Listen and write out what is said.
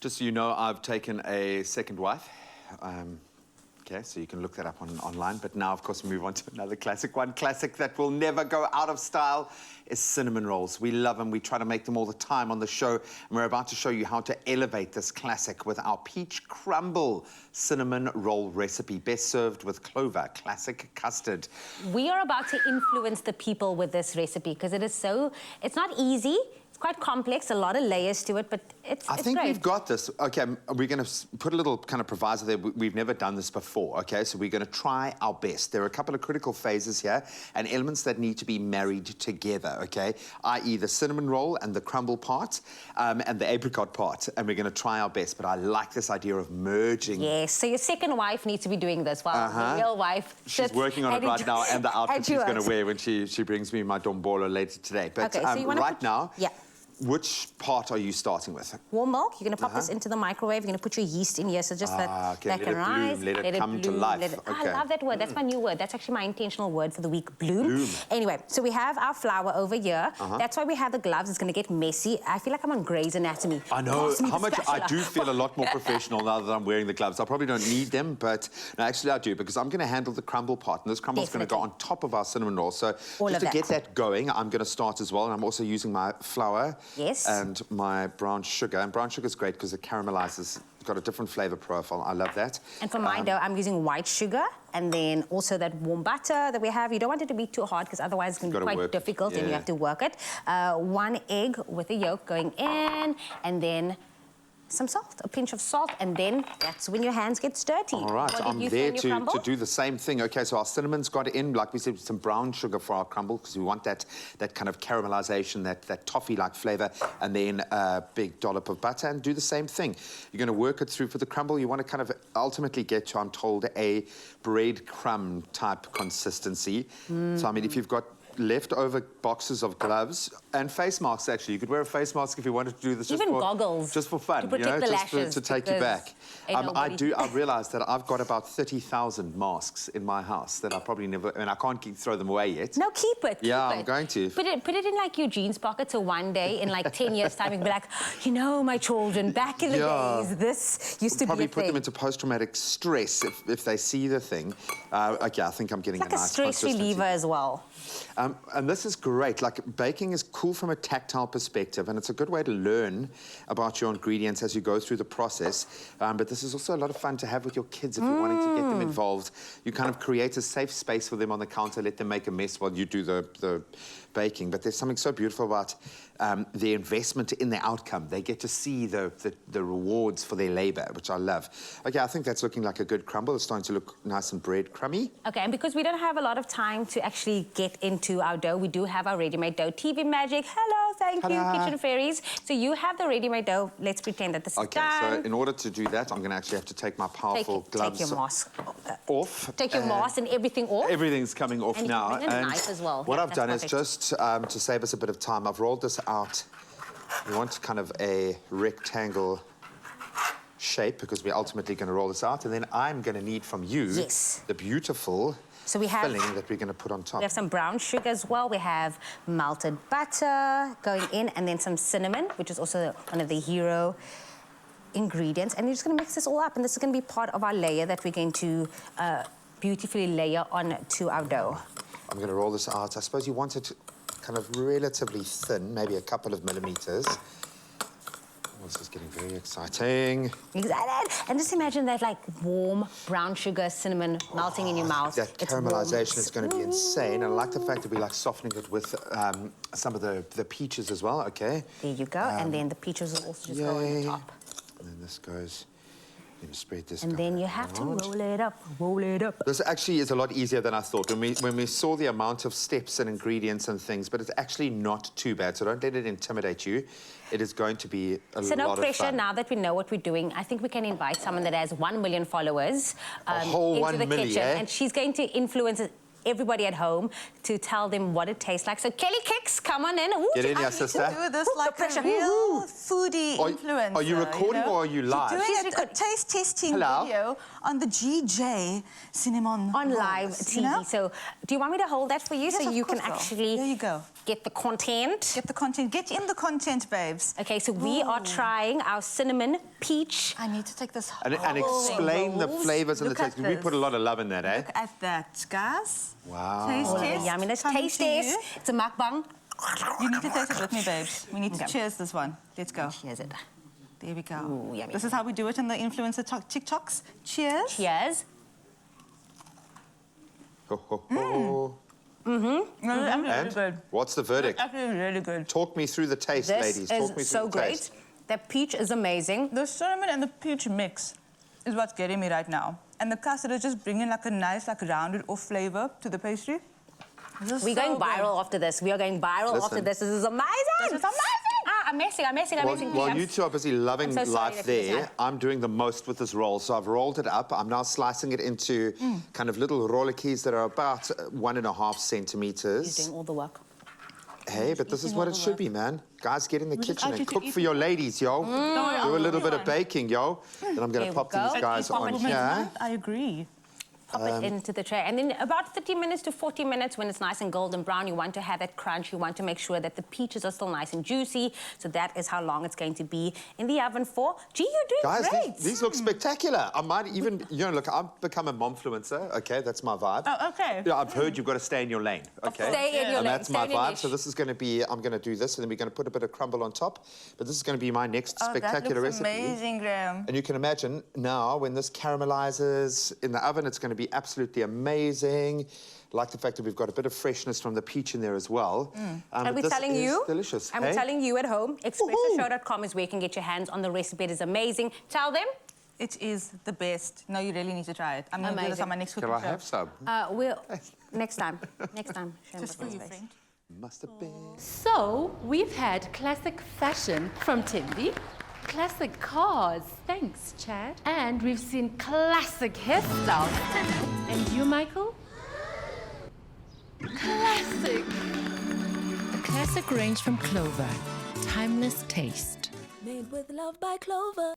Just so you know, I've taken a second wife. Okay, so you can look that up online. But now, of course, we move on to another classic. One classic that will never go out of style is cinnamon rolls. We love them. We try to make them all the time on the show. And we're about to show you how to elevate this classic with our peach crumble cinnamon roll recipe, best served with clover, classic custard. We are about to influence the people with this recipe because it's not easy. It's quite complex, a lot of layers to it, but it's I think great. we've got this. Okay, we're going to put a little kind of proviso there. We've never done this before, okay? So we're going to try our best. There are a couple of critical phases here and elements that need to be married together, okay? I.e. the cinnamon roll and the crumble part and the apricot part. And we're going to try our best, but I like this idea of merging. Yes, so your second wife needs to be doing this while the real wife She's working on it right now, and the outfit she's going to wear when she brings me my dombolo later today. But okay, so you right now... Yeah. Which part are you starting with? Warm milk. You're going to pop this into the microwave. You're going to put your yeast in here, so just that can rise. Let it come to life. I love that word. That's my new word. That's actually my intentional word for the week, bloom. Anyway, so we have our flour over here. That's why we have the gloves. It's going to get messy. I feel like I'm on Grey's Anatomy. I know how much I do feel a lot more professional now that I'm wearing the gloves. I probably don't need them, but no, actually I do, because I'm going to handle the crumble part, and this crumble is going to go on top of our cinnamon roll. So just to get that going, I'm going to start as well, and I'm also using my flour. Yes. And my brown sugar. And brown sugar is great because it caramelizes. It's got a different flavor profile. I love that. And for my dough, I'm using white sugar and then also that warm butter that we have. You don't want it to be too hard because otherwise it's going to be quite difficult and you have to work it. 1 egg with the yolk going in, and then some salt, a pinch of salt, and then that's when your hands get dirty. All right, I'm there to do the same thing. Okay, so our cinnamon's got in, like we said, some brown sugar for our crumble because we want that kind of caramelization, that toffee-like flavor, and then a big dollop of butter, and do the same thing. You're going to work it through for the crumble. You want to kind of ultimately get to, I'm told, a breadcrumb type consistency. So, I mean, if you've got leftover boxes of gloves and face masks, actually. You could wear a face mask if you wanted to do this. Even goggles. Just for fun, to protect the lashes, to take you back. I've realised that I've got about 30,000 masks in my house that I probably never, I can't throw them away yet. No, keep it. I'm going to. Put it in like your jeans pocket, so one day in like 10 years time you can be like, you know, my children, back in the days, this used to be a thing. Probably put them into post-traumatic stress if they see the thing. Okay, I think I'm getting it's like a nice stress reliever as well. And this is great. Like, baking is cool from a tactile perspective, and it's a good way to learn about your ingredients as you go through the process. But this is also a lot of fun to have with your kids if you're wanting to get them involved. You kind of create a safe space for them on the counter, let them make a mess while you do the baking. But there's something so beautiful about the investment in the outcome. They get to see the rewards for their labor, which I love. Okay, I think that's looking like a good crumble. It's starting to look nice and breadcrumby. Okay, and because we don't have a lot of time to actually get into our dough, we do have our ready-made dough. TV Magic, hello, thank you, Kitchen Fairies. So you have the ready-made dough. Let's pretend that this is done. Okay, so in order to do that, I'm going to actually have to take my powerful gloves Take your mask off. Take your mask and everything off. Everything's coming off now. And a knife as well. What I've done is just to save us a bit of time, I've rolled this out. We want kind of a rectangle shape because we're ultimately going to roll this out, and then I'm going to need from you the beautiful filling that we're going to put on top. We have some brown sugar as well. We have melted butter going in, and then some cinnamon, which is also one of the hero ingredients. And you're just going to mix this all up, and this is going to be part of our layer that we're going to beautifully layer onto our dough. I'm going to roll this out. I suppose you want it kind of relatively thin, maybe a couple of millimeters. This is getting very exciting. Excited! And just imagine that, like, warm brown sugar, cinnamon melting in your mouth. That caramelization is going to be insane. And I like the fact that we like softening it with some of the peaches as well. Okay. There you go. And then the peaches will also just go on the top. And then this goes. You spread this. And then you have to roll it up, roll it up. This actually is a lot easier than I thought. When we saw the amount of steps and ingredients and things, but it's actually not too bad. So don't let it intimidate you. It is going to be a lot of fun. So no pressure. Now that we know what we're doing, I think we can invite someone that has 1 million followers into the kitchen, and she's going to influence everybody at home to tell them what it tastes like. So Kelly Kicks, come on in. Get in, your sister. Do this like a real foodie influencer. Are you recording or are you live? She's doing a taste testing video on the GJ Cinnamon on live TV. So do you want me to hold that for you so you can actually... There you go. get the content. Get the content. Get in the content, babes. Okay, so we are trying our cinnamon peach. I need to take this And explain the flavors and the taste. We put a lot of love in that, eh? Look at that, guys. Wow. Taste test. Yumminess. Coming Taste to you. test. It's a mukbang. You need to taste it with me, babes. We need to cheers this one. Let's go. Cheers it. There we go. Ooh, yummy. This is how we do it in the influencer TikToks. Cheers. Cheers. Ho, ho, ho. Really good. What's the verdict? Actually, really good. Talk me through the taste, ladies. Talk me This through is so the great. taste. The peach is amazing. The cinnamon and the peach mix is what's getting me right now. And the custard is just bringing like a nice, like rounded off flavor to the pastry. We're going viral after this. We are going viral after this. This is amazing. This is amazing. Amazing. While you two are busy loving so sorry life that you there, said. I'm doing the most with this roll. So I've rolled it up. I'm now slicing it into kind of little rollikies that are about 1.5 centimeters. You're doing all the work. Hey, but this is what it should be, man. Guys, get in the kitchen ask and you to cook eat for your ladies, yo. Do a little bit of baking, yo. Then I'm going There to pop we go. these guys Pop on it here. I agree. Pop it into the tray. And then about 30 minutes to 40 minutes, when it's nice and golden brown, you want to have that crunch. You want to make sure that the peaches are still nice and juicy. So that is how long it's going to be in the oven for. Gee, you're doing Guys, great. these look spectacular. I might even, look, I've become a momfluencer. Okay, that's my vibe. Oh, okay. Yeah, I've heard you've got to stay in your lane. Okay. Stay in your And lane. that's my Stay in your vibe. niche. So this is going to be, I'm going to do this, and then we're going to put a bit of crumble on top. But this is going to be my next spectacular that looks recipe. amazing, Graham. And you can imagine now when this caramelizes in the oven, it's going to be absolutely amazing. Like the fact that we've got a bit of freshness from the peach in there as well. And we're this telling is you, delicious. and hey? we're telling you at home, expressoshow.com is where you can get your hands on the recipe. It is amazing. Tell them. It is the best. No, you really need to try it. I'm going to do this on my next cooking Can I show. have some? We'll next time. Next time. Just for you, friend. Must have been. So, we've had classic fashion from Timby, classic cars, thanks Chad, and we've seen classic hairstyles. And you, Michael? Classic! A classic range from Clover. Timeless taste. Made with love by Clover.